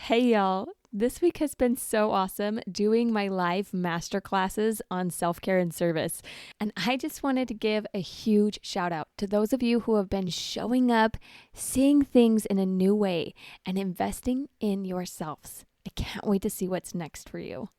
Hey y'all, this week has been so awesome doing my live masterclasses on self-care and service. And I just wanted to give a huge shout out to those of you who have been showing up, seeing things in a new way, and investing in yourselves. I can't wait to see what's next for you.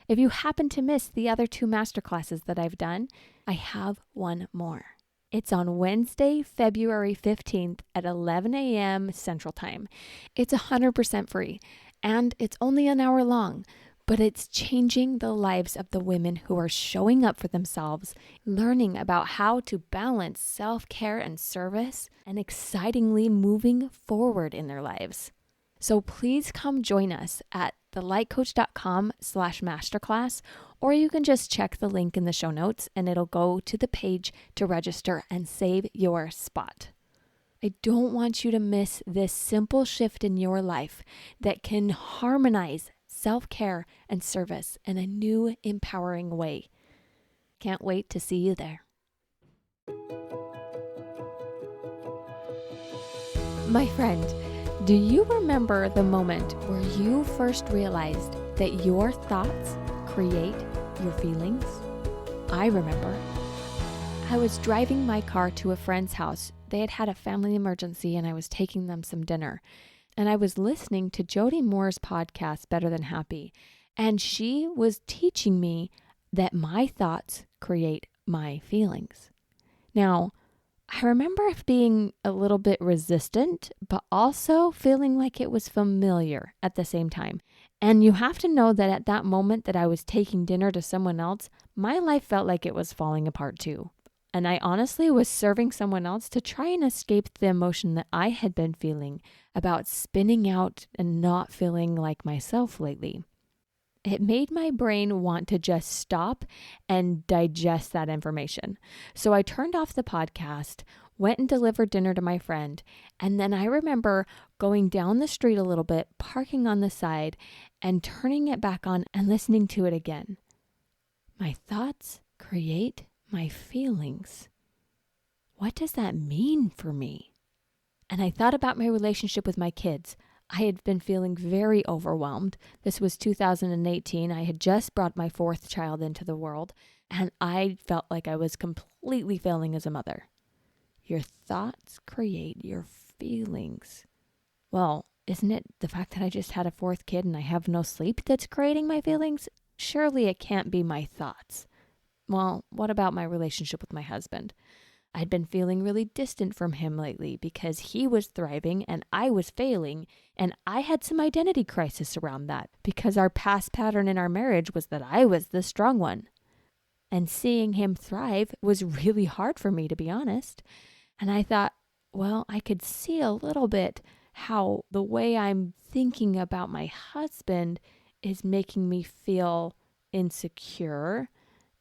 If you happen to miss the other two masterclasses that I've done, I have one more. It's on Wednesday, February 15th at 11 a.m. Central Time. It's 100% free, and it's only an hour long, but it's changing the lives of the women who are showing up for themselves, learning about how to balance self-care and service, and excitingly moving forward in their lives. So please come join us at thelightcoach.com/masterclass, or you can just check the link in the show notes and it'll go to the page to register and save your spot. I don't want you to miss this simple shift in your life that can harmonize self-care and service in a new, empowering way. Can't wait to see you there. My friend, do you remember the moment where you first realized that your thoughts create your feelings? I remember. I was driving my car to a friend's house. They had had a family emergency and I was taking them some dinner. And I was listening to Jody Moore's podcast, Better Than Happy. And she was teaching me that my thoughts create my feelings. Now, I remember being a little bit resistant, but also feeling like it was familiar at the same time. And you have to know that at that moment that I was taking dinner to someone else, my life felt like it was falling apart too. And I honestly was serving someone else to try and escape the emotion that I had been feeling about spinning out and not feeling like myself lately. It made my brain want to just stop and digest that information. So I turned off the podcast, went and delivered dinner to my friend, and then I remember going down the street a little bit, parking on the side, and turning it back on and listening to it again. My thoughts create my feelings. What does that mean for me? And I thought about my relationship with my kids. I had been feeling very overwhelmed. This was 2018. I had just brought my fourth child into the world, and I felt like I was completely failing as a mother. Your thoughts create your feelings. Well, isn't it the fact that I just had a fourth kid and I have no sleep that's creating my feelings? Surely it can't be my thoughts. Well, what about my relationship with my husband? I'd been feeling really distant from him lately because he was thriving and I was failing, and I had some identity crisis around that because our past pattern in our marriage was that I was the strong one. And seeing him thrive was really hard for me, to be honest. And I thought, well, I could see a little bit how the way I'm thinking about my husband is making me feel insecure.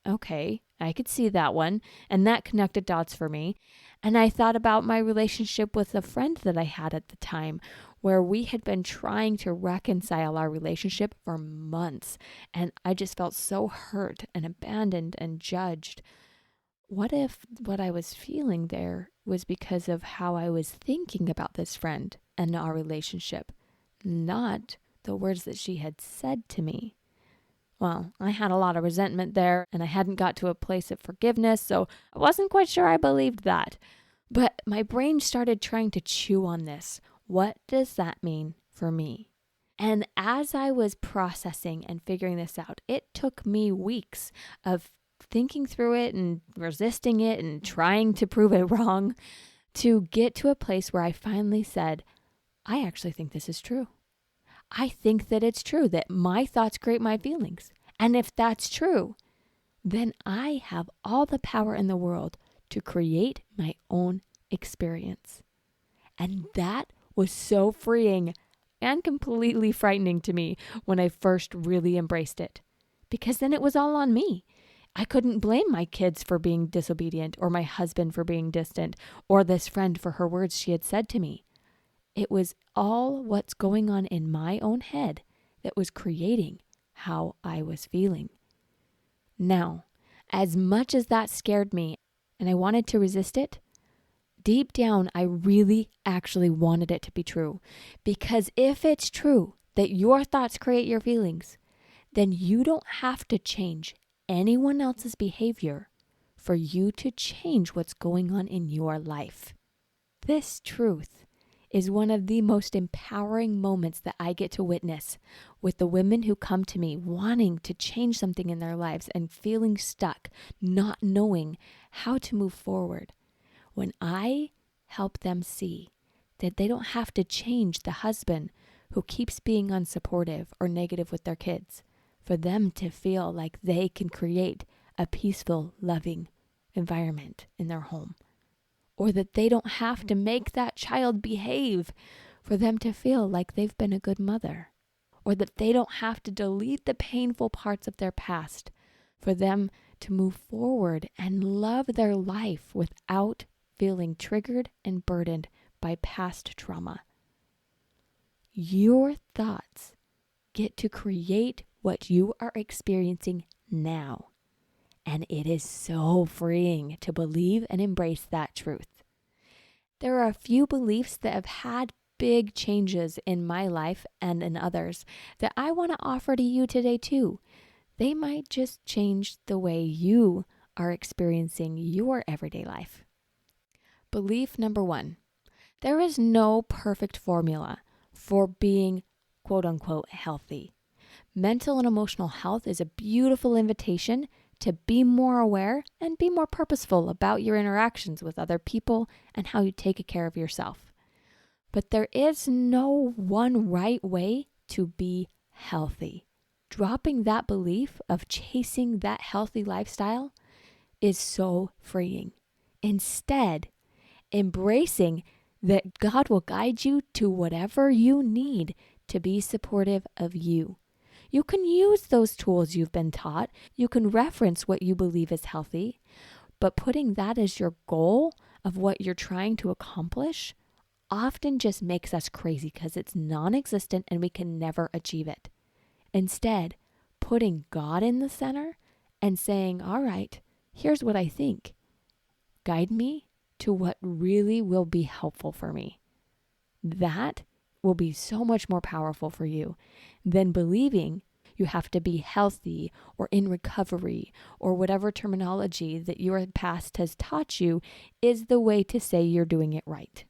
Okay, I could see that one, and that connected dots for me. And I thought about my relationship with a friend that I had at the time, where we had been trying to reconcile our relationship for months, and I just felt so hurt and abandoned and judged. What if what I was feeling there was because of how I was thinking about this friend and our relationship, not the words that she had said to me? Well, I had a lot of resentment there, and I hadn't got to a place of forgiveness, so I wasn't quite sure I believed that. But my brain started trying to chew on this. What does that mean for me? And as I was processing and figuring this out, it took me weeks of thinking through it and resisting it and trying to prove it wrong to get to a place where I finally said, I actually think this is true. I think that it's true that my thoughts create my feelings. And if that's true, then I have all the power in the world to create my own experience. And that was so freeing and completely frightening to me when I first really embraced it. Because then it was all on me. I couldn't blame my kids for being disobedient, or my husband for being distant, or this friend for her words she had said to me. It was all what's going on in my own head that was creating how I was feeling. Now, as much as that scared me and I wanted to resist it, deep down, I really actually wanted it to be true. Because if it's true that your thoughts create your feelings, then you don't have to change anyone else's behavior for you to change what's going on in your life. This truth is one of the most empowering moments that I get to witness with the women who come to me wanting to change something in their lives and feeling stuck, not knowing how to move forward. When I help them see that they don't have to change the husband who keeps being unsupportive or negative with their kids, for them to feel like they can create a peaceful, loving environment in their home. Or that they don't have to make that child behave for them to feel like they've been a good mother. Or that they don't have to delete the painful parts of their past for them to move forward and love their life without feeling triggered and burdened by past trauma. Your thoughts get to create what you are experiencing now. And it is so freeing to believe and embrace that truth. There are a few beliefs that have had big changes in my life and in others that I want to offer to you today too. They might just change the way you are experiencing your everyday life. Belief number 1, there is no perfect formula for being quote unquote healthy. Mental and emotional health is a beautiful invitation to be more aware and be more purposeful about your interactions with other people and how you take care of yourself. But there is no one right way to be healthy. Dropping that belief of chasing that healthy lifestyle is so freeing. Instead, embracing that God will guide you to whatever you need to be supportive of you. You can use those tools you've been taught. You can reference what you believe is healthy, but putting that as your goal of what you're trying to accomplish often just makes us crazy because it's non-existent and we can never achieve it. Instead, putting God in the center and saying, all right, here's what I think. Guide me to what really will be helpful for me. That will be so much more powerful for you than believing you have to be healthy or in recovery or whatever terminology that your past has taught you is the way to say you're doing it right.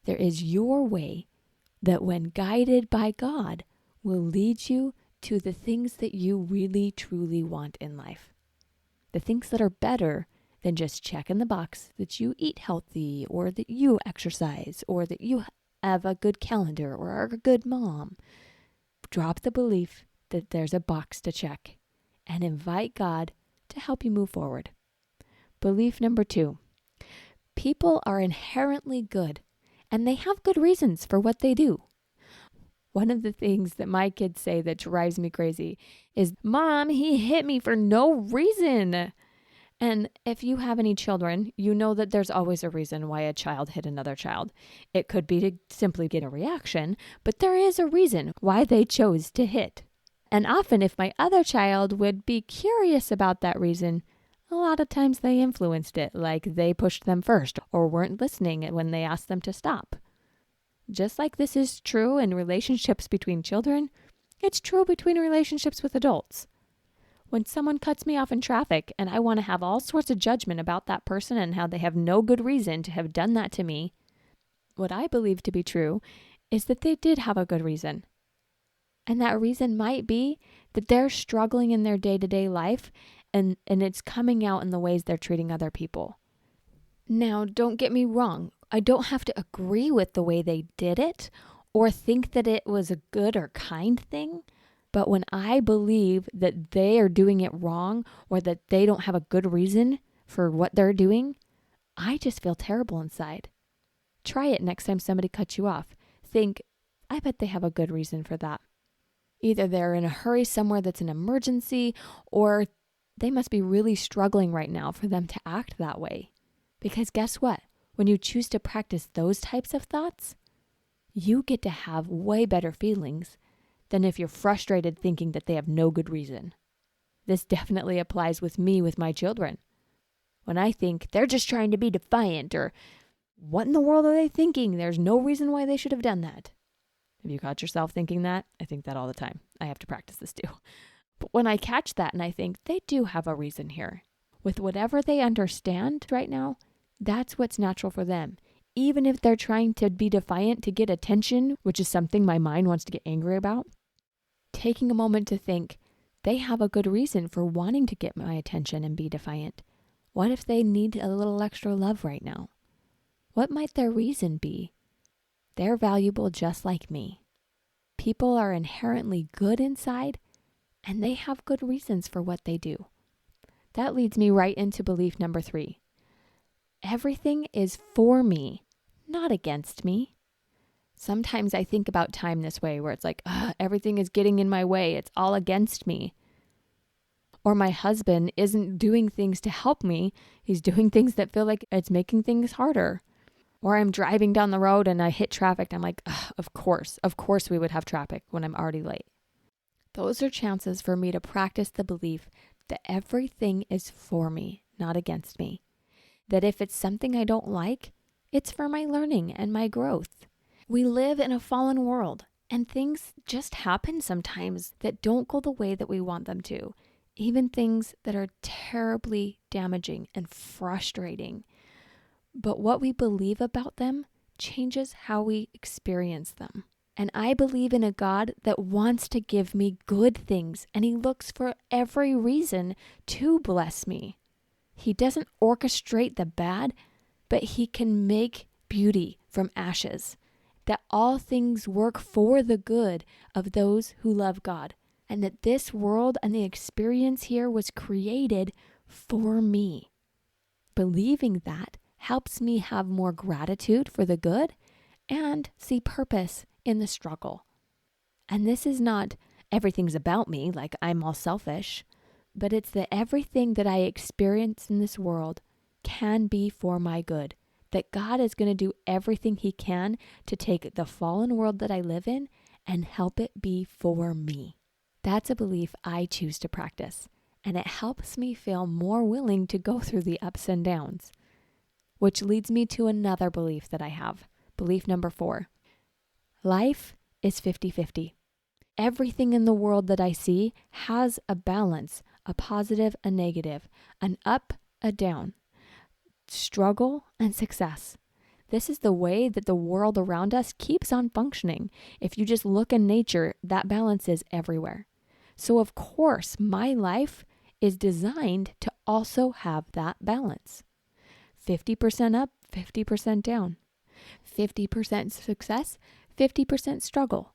There is your way that when guided by God will lead you to the things that you really truly want in life. The things that are better than just checking the box that you eat healthy or that you exercise or that you have a good calendar or are a good mom. Drop the belief that there's a box to check and invite God to help you move forward. Belief number 2, people are inherently good and they have good reasons for what they do. One of the things that my kids say that drives me crazy is, Mom, he hit me for no reason. And if you have any children, you know that there's always a reason why a child hit another child. It could be to simply get a reaction, but there is a reason why they chose to hit. And often if my other child would be curious about that reason, a lot of times they influenced it, like they pushed them first or weren't listening when they asked them to stop. Just like this is true in relationships between children, it's true between relationships with adults. When someone cuts me off in traffic and I want to have all sorts of judgment about that person and how they have no good reason to have done that to me, what I believe to be true is that they did have a good reason. And that reason might be that they're struggling in their day-to-day life and it's coming out in the ways they're treating other people. Now, don't get me wrong. I don't have to agree with the way they did it or think that it was a good or kind thing. But when I believe that they are doing it wrong or that they don't have a good reason for what they're doing, I just feel terrible inside. Try it next time somebody cuts you off. Think, I bet they have a good reason for that. Either they're in a hurry somewhere that's an emergency, or they must be really struggling right now for them to act that way. Because guess what? When you choose to practice those types of thoughts, you get to have way better feelings than if you're frustrated thinking that they have no good reason. This definitely applies with me with my children. When I think they're just trying to be defiant or what in the world are they thinking? There's no reason why they should have done that. Have you caught yourself thinking that? I think that all the time. I have to practice this too. But when I catch that and I think they do have a reason here, with whatever they understand right now, that's what's natural for them. Even if they're trying to be defiant to get attention, which is something my mind wants to get angry about, taking a moment to think, they have a good reason for wanting to get my attention and be defiant. What if they need a little extra love right now? What might their reason be? They're valuable just like me. People are inherently good inside, and they have good reasons for what they do. That leads me right into belief number 3. Everything is for me, not against me. Sometimes I think about time this way, where it's like, everything is getting in my way. It's all against me. Or my husband isn't doing things to help me. He's doing things that feel like it's making things harder. Or I'm driving down the road and I hit traffic. And I'm like, of course we would have traffic when I'm already late. Those are chances for me to practice the belief that everything is for me, not against me. That if it's something I don't like, it's for my learning and my growth. We live in a fallen world, and things just happen sometimes that don't go the way that we want them to. Even things that are terribly damaging and frustrating. But what we believe about them changes how we experience them. And I believe in a God that wants to give me good things, and he looks for every reason to bless me. He doesn't orchestrate the bad, but he can make beauty from ashes. That all things work for the good of those who love God. And that this world and the experience here was created for me. Believing that helps me have more gratitude for the good and see purpose in the struggle. And this is not everything's about me, like I'm all selfish, but it's that everything that I experience in this world can be for my good. That God is going to do everything he can to take the fallen world that I live in and help it be for me. That's a belief I choose to practice, and it helps me feel more willing to go through the ups and downs. Which leads me to another belief that I have, belief number 4. Life is 50-50. Everything in the world that I see has a balance, a positive, a negative, an up, a down, struggle, and success. This is the way that the world around us keeps on functioning. If you just look in nature, that balance is everywhere. So of course, my life is designed to also have that balance. 50% up, 50% down. 50% success, 50% struggle.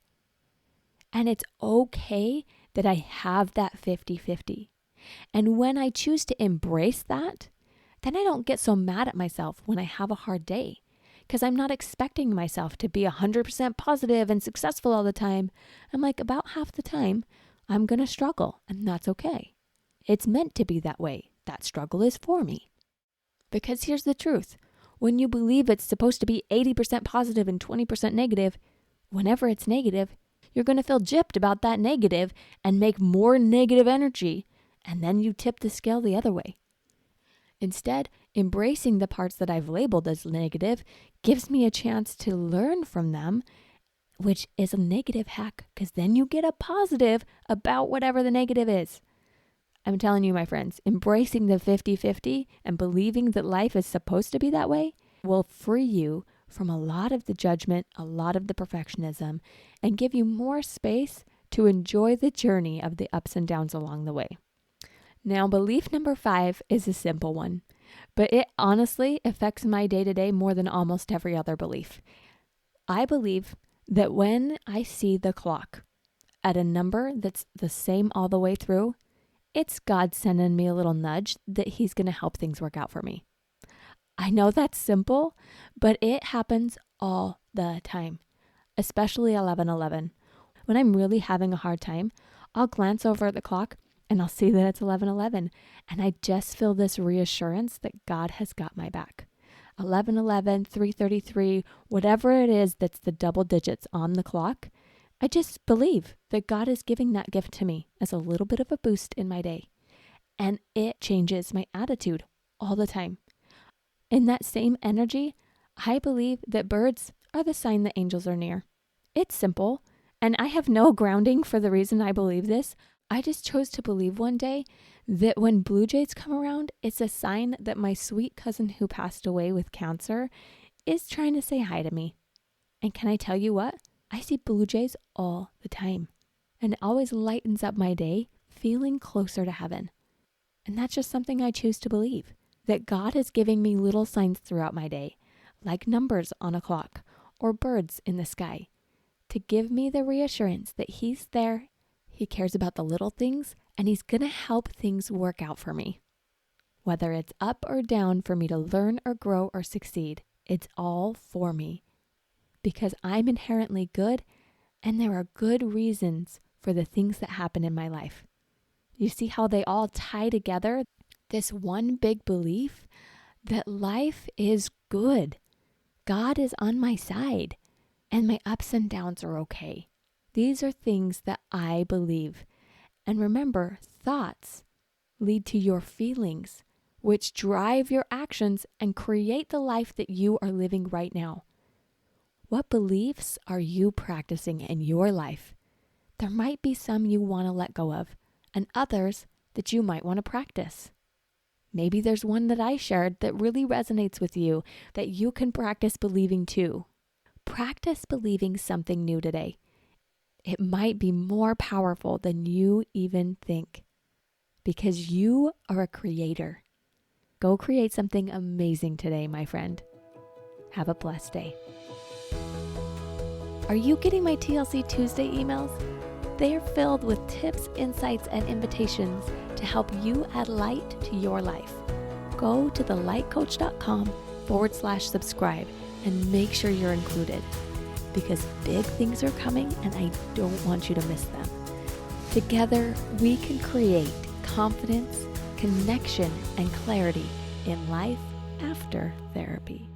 And it's okay that I have that 50-50. And when I choose to embrace that, then I don't get so mad at myself when I have a hard day. Because I'm not expecting myself to be 100% positive and successful all the time. I'm like, about half the time, I'm going to struggle, and that's okay. It's meant to be that way. That struggle is for me. Because here's the truth. When you believe it's supposed to be 80% positive and 20% negative, whenever it's negative, you're going to feel gypped about that negative and make more negative energy, and then you tip the scale the other way. Instead, embracing the parts that I've labeled as negative gives me a chance to learn from them, which is a negative hack, because then you get a positive about whatever the negative is. I'm telling you, my friends, embracing the 50-50 and believing that life is supposed to be that way will free you from a lot of the judgment, a lot of the perfectionism, and give you more space to enjoy the journey of the ups and downs along the way. Now, belief number 5 is a simple one, but it honestly affects my day-to-day more than almost every other belief. I believe that when I see the clock at a number that's the same all the way through, it's God sending me a little nudge that he's going to help things work out for me. I know that's simple, but it happens all the time, especially 11:11. When I'm really having a hard time, I'll glance over at the clock and I'll see that it's 11:11, and I just feel this reassurance that God has got my back. 11:11, 3:33, whatever it is that's the double digits on the clock, I just believe that God is giving that gift to me as a little bit of a boost in my day. And it changes my attitude all the time. In that same energy, I believe that birds are the sign that angels are near. It's simple, and I have no grounding for the reason I believe this. I just chose to believe one day that when blue jays come around, it's a sign that my sweet cousin who passed away with cancer is trying to say hi to me. And can I tell you what? I see blue jays all the time, and it always lightens up my day, feeling closer to heaven. And that's just something I choose to believe, that God is giving me little signs throughout my day, like numbers on a clock or birds in the sky, to give me the reassurance that He's there, He cares about the little things, and He's going to help things work out for me. Whether it's up or down for me to learn or grow or succeed, it's all for me. Because I'm inherently good, and there are good reasons for the things that happen in my life. You see how they all tie together? This one big belief that life is good. God is on my side, and my ups and downs are okay. These are things that I believe. And remember, thoughts lead to your feelings, which drive your actions and create the life that you are living right now. What beliefs are you practicing in your life? There might be some you want to let go of, and others that you might want to practice. Maybe there's one that I shared that really resonates with you that you can practice believing too. Practice believing something new today. It might be more powerful than you even think, because you are a creator. Go create something amazing today, my friend. Have a blessed day. Are you getting my TLC Tuesday emails? They are filled with tips, insights, and invitations to help you add light to your life. Go to thelightcoach.com/subscribe and make sure you're included, because big things are coming and I don't want you to miss them. Together, we can create confidence, connection, and clarity in life after therapy.